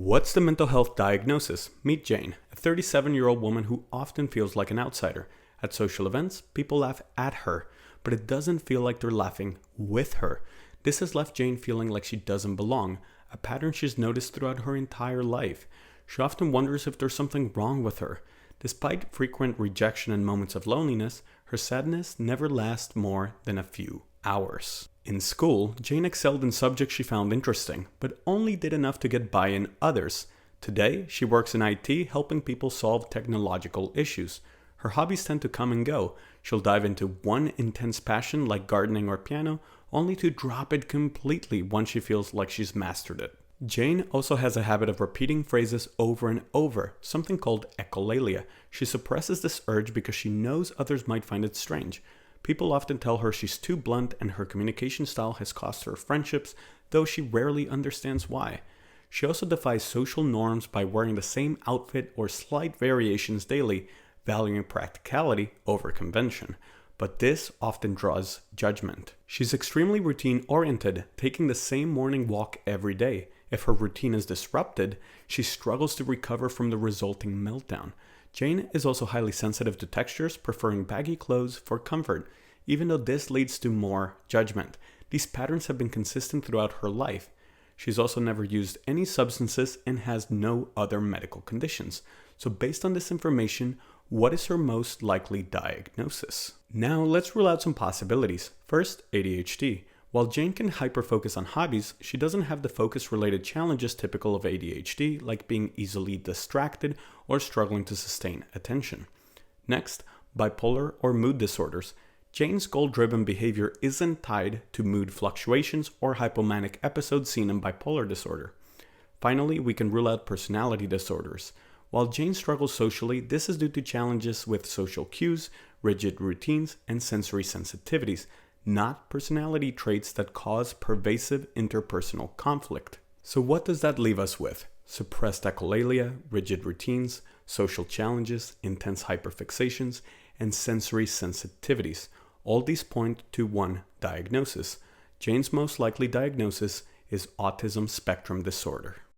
What's the mental health diagnosis? Meet Jane, a 37-year-old woman who often feels like an outsider. At social events, people laugh at her, but it doesn't feel like they're laughing with her. This has left Jane feeling like she doesn't belong, a pattern she's noticed throughout her entire life. She often wonders if there's something wrong with her. Despite frequent rejection and moments of loneliness, her sadness never lasts more than a few hours. In school, Jane excelled in subjects she found interesting, but only did enough to get by in others. Today, she works in IT helping people solve technological issues. Her hobbies tend to come and go. She'll dive into one intense passion like gardening or piano, only to drop it completely once she feels like she's mastered it. Jane also has a habit of repeating phrases over and over, something called echolalia. She suppresses this urge because she knows others might find it strange. People often tell her she's too blunt and her communication style has cost her friendships, though she rarely understands why. She also defies social norms by wearing the same outfit or slight variations daily, valuing practicality over convention. But this often draws judgment. She's extremely routine-oriented, taking the same morning walk every day. If her routine is disrupted, she struggles to recover from the resulting meltdown. Jane is also highly sensitive to textures, preferring baggy clothes for comfort, even though this leads to more judgment. These patterns have been consistent throughout her life. She's also never used any substances and has no other medical conditions. So based on this information, what is her most likely diagnosis? Now let's rule out some possibilities. First, ADHD. While Jane can hyperfocus on hobbies, she doesn't have the focus-related challenges typical of ADHD, like being easily distracted or struggling to sustain attention. Next, bipolar or mood disorders. Jane's goal-driven behavior isn't tied to mood fluctuations or hypomanic episodes seen in bipolar disorder. Finally, we can rule out personality disorders. While Jane struggles socially, this is due to challenges with social cues, rigid routines, and sensory sensitivities, not personality traits that cause pervasive interpersonal conflict. So what does that leave us with? Suppressed echolalia, rigid routines, social challenges, intense hyperfixations, and sensory sensitivities. All these point to one diagnosis. Jane's most likely diagnosis is autism spectrum disorder.